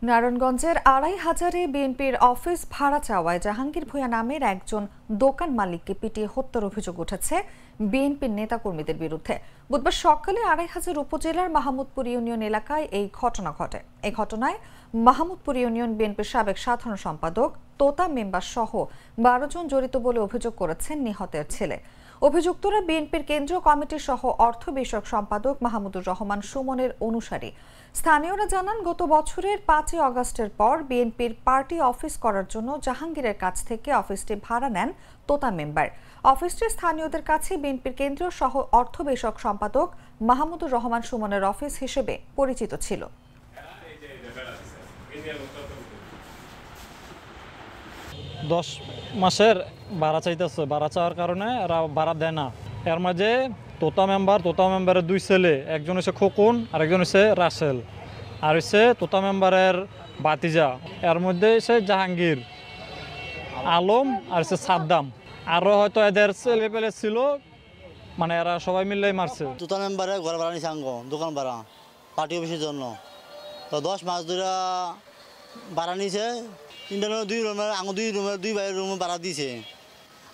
নারায়ণগঞ্জের ২৫০০-এ বিএনপির অফিস ভাড়া চাওয়ায় জাহাঙ্গীর ভূঁইয়া নামের একজন দোকান মালিককে পিটিয়ে হত্যার অভিযোগ উঠেছে বিএনপির নেতাকর্মীদের বিরুদ্ধে। বুধবার সকালে ২৫০০ উপজেলার মাহমুদপুর ইউনিয়ন এলাকায় এই ঘটনা ঘটে। এই ঘটনায় মাহমুদপুর ইউনিয়ন বিএনপির সাবেক সাধারণ সম্পাদক তোতা মেম্বার সহ ১২ জন জড়িত বলে অভিযোগ করেছেন নিহতের ছেলে। অভিযুক্তরা বিএনপির কেন্দ্রীয় কমিটির সহ অর্থ বিষয়ক সম্পাদক মাহমুদুর রহমান সুমনের অনুসারী। স্থানীয়রা জানান, গত বছরের ৫ই আগস্টের পর বিএনপির পার্টি অফিস করার জন্য জাহাঙ্গীরের কাছ থেকে অফিসটি ভাড়া নেন তোতা মেম্বার। অফিসটি স্থানীয়দের কাছে বিএনপির কেন্দ্রীয় সহ অর্থ বিষয়ক সম্পাদক মাহমুদুর রহমান সুমনের অফিস হিসেবে পরিচিত ছিল। ১০ মাসের ভাড়া চাইতেছে, ভাড়া চাওয়ার কারণে এরা ভাড়া দেয় না। এর মাঝে তোতা মেম্বারের 2 ছেলে, একজন হচ্ছে খোকন আর একজন হচ্ছে রাসেল, আর হচ্ছে তোতা মেম্বারের বাতিজা। এর মধ্যে হচ্ছে জাহাঙ্গীর, আলম আর হচ্ছে সাদ্দাম। আরও হয়তো এদের ছেলে পেলে ছিল, মানে এরা সবাই মিললেই মারছে। তোতা মেম্বারে ঘর ভাড়া নিছে, দোকান ভাড়া পার্টি অফিসের জন্য। তো 10 মাস ধরে ভাড়া নিছে। 2 রুমের 2 বাইরের রুমে ভাড়া দিছে,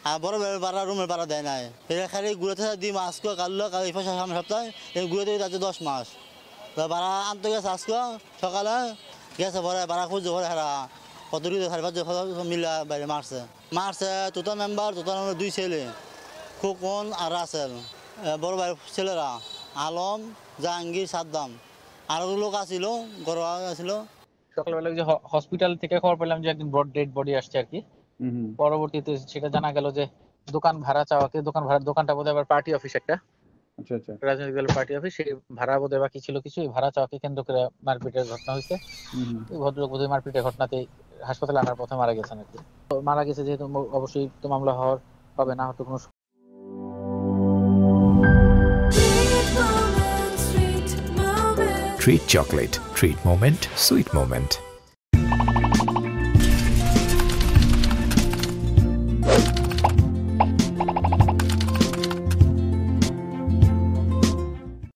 আর বড় বাইরের ভাড়া রুমের ভাড়া দেয় নাই। এটা খালি ঘুরেতে দিই মাসকে কাটলো, কাল সামনে সপ্তাহে ঘুরে দিয়ে যাচ্ছে 10 মাস। তো ভাড়া আনতে গেছে আজকে সকালে, গেছে ভরে ভাড়া খুঁজছে ভরে হারা কত 4-5 মিলে বাইরে মারছে তোতা মেম্বার 2 ছেলে খোকন আর রাসেল। বড় ভাইয়ের ছেলেরা আলম, জাহাঙ্গীর, সাদ্দাম, আরো লোক আসছিল, ঘরোয়া আসছিল। সকালবেলা যে হসপিটাল থেকে খবর পেলাম যে একদিন ডেড বডি আসছে আর কি। পরবর্তীতে সেটা জানা গেল যে দোকান ভাড়া চাওয়াকে, দোকানটা বোধহয় আবার পার্টি অফিস একটা, রাজনৈতিক দলের পার্টি অফিস, সেই ভাড়া বোধহয় বাকি ছিল কিছু, এই ভাড়া চাওয়াকে কেন্দ্র করে মারপিটের ঘটনা হয়েছে। এই ভদ্রলোক বোধহয় মারপিটের ঘটনাতেই হাসপাতালে আনার পথে মারা গেছেন আর কি। মারা গেছে যেহেতু অবশ্যই তো মামলা হওয়ার হবে না, হয়তো কোনো Treat chocolate. Treat moment, sweet moment.